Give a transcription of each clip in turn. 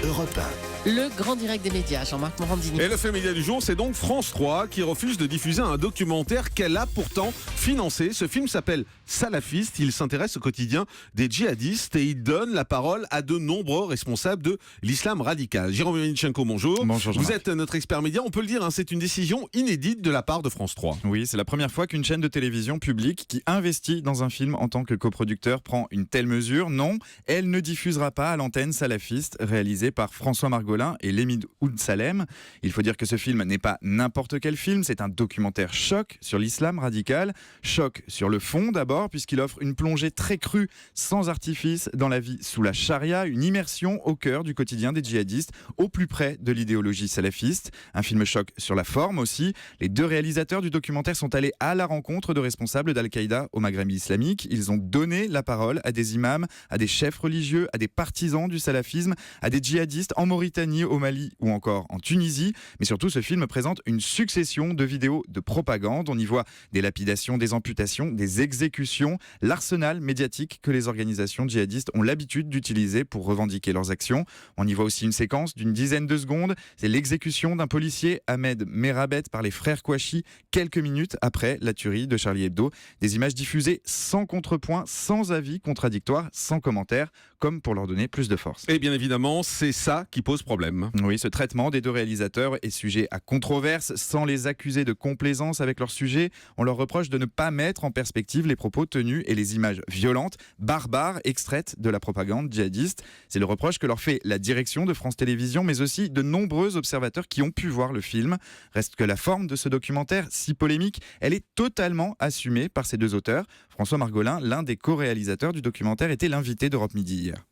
Europe 1. Le grand direct des médias, Jean-Marc Morandini. Et le fait média du jour, c'est donc France 3 qui refuse de diffuser un documentaire qu'elle a pourtant financé. Ce film s'appelle Salafiste. Il s'intéresse au quotidien des djihadistes et il donne la parole à de nombreux responsables de l'islam radical. Jérôme Ivanichenko, bonjour. Bonjour Vous Jean-Marc. êtes notre expert média, on peut le dire, c'est une décision inédite de la part de France 3. Oui, c'est la première fois qu'une chaîne de télévision publique qui investit dans un film en tant que coproducteur prend une telle mesure. Non, elle ne diffusera pas à l'antenne Salafiste, réalisé par François Margolin et Lemid Oud Salem. Il faut dire que ce film n'est pas n'importe quel film, c'est un documentaire choc sur l'islam radical. Choc sur le fond d'abord, puisqu'il offre une plongée très crue, sans artifice, dans la vie sous la charia, une immersion au cœur du quotidien des djihadistes, au plus près de l'idéologie salafiste. Un film choc sur la forme aussi. Les deux réalisateurs du documentaire sont allés à la rencontre de responsables d'Al-Qaïda au Maghreb islamique. Ils ont donné la parole à des imams, à des chefs religieux, à des partisans du salafisme, à des djihadistes en Mauritanie, au Mali ou encore en Tunisie. Mais surtout, ce film présente une succession de vidéos de propagande. On y voit des lapidations, des amputations, des exécutions, l'arsenal médiatique que les organisations djihadistes ont l'habitude d'utiliser pour revendiquer leurs actions. On y voit aussi une séquence d'une dizaine de secondes. C'est l'exécution d'un policier, Ahmed Merabet, par les frères Kouachi, quelques minutes après la tuerie de Charlie Hebdo. Des images diffusées sans contrepoint, sans avis contradictoire, sans commentaire, comme pour leur donner plus de force. Et bien évidemment, c'est ça qui pose problème. Oui, ce traitement des deux réalisateurs est sujet à controverse. Sans les accuser de complaisance avec leur sujet, on leur reproche de ne pas mettre en perspective les propos tenus et les images violentes, barbares, extraites de la propagande djihadiste. C'est le reproche que leur fait la direction de France Télévisions, mais aussi de nombreux observateurs qui ont pu voir le film. Reste que la forme de ce documentaire, si polémique, elle est totalement assumée par ces deux auteurs. François Margolin, l'un des co-réalisateurs du documentaire, était l'invité d'Europe Midi hier.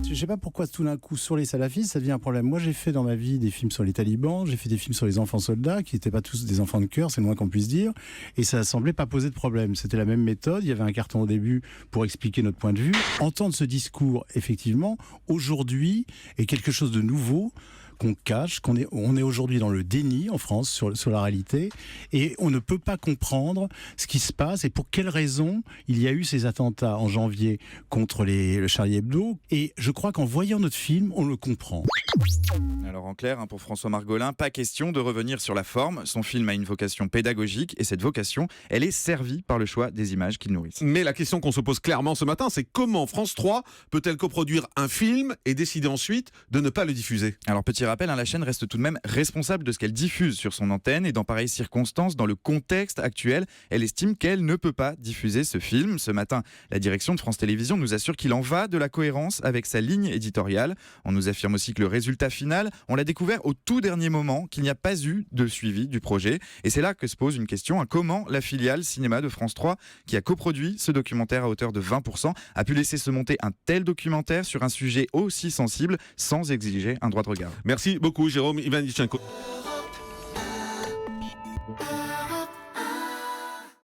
Je ne sais pas pourquoi tout d'un coup sur les salafistes ça devient un problème. Moi j'ai fait dans ma vie des films sur les talibans, j'ai fait des films sur les enfants soldats qui n'étaient pas tous des enfants de cœur, c'est le moins qu'on puisse dire, et ça semblait pas poser de problème. C'était la même méthode, il y avait un carton au début pour expliquer notre point de vue. Entendre ce discours effectivement aujourd'hui est quelque chose de nouveau qu'on cache, on est aujourd'hui dans le déni en France sur la réalité et on ne peut pas comprendre ce qui se passe et pour quelles raisons il y a eu ces attentats en janvier contre le Charlie Hebdo, et je crois qu'en voyant notre film, on le comprend. Alors en clair, pour François Margolin, pas question de revenir sur la forme. Son film a une vocation pédagogique et cette vocation, elle est servie par le choix des images qu'il nourrit. Mais la question qu'on se pose clairement ce matin, c'est comment France 3 peut-elle coproduire un film et décider ensuite de ne pas le diffuser ? Alors petit rappel, la chaîne reste tout de même responsable de ce qu'elle diffuse sur son antenne et dans pareilles circonstances, dans le contexte actuel, elle estime qu'elle ne peut pas diffuser ce film. Ce matin, la direction de France Télévisions nous assure qu'il en va de la cohérence avec sa ligne éditoriale. On nous affirme aussi que le résultat final, on l'a découvert au tout dernier moment, qu'il n'y a pas eu de suivi du projet. Et c'est là que se pose une question, comment la filiale cinéma de France 3, qui a coproduit ce documentaire à hauteur de 20%, a pu laisser se monter un tel documentaire sur un sujet aussi sensible sans exiger un droit de regard. Merci beaucoup Jérôme Ivanichenko.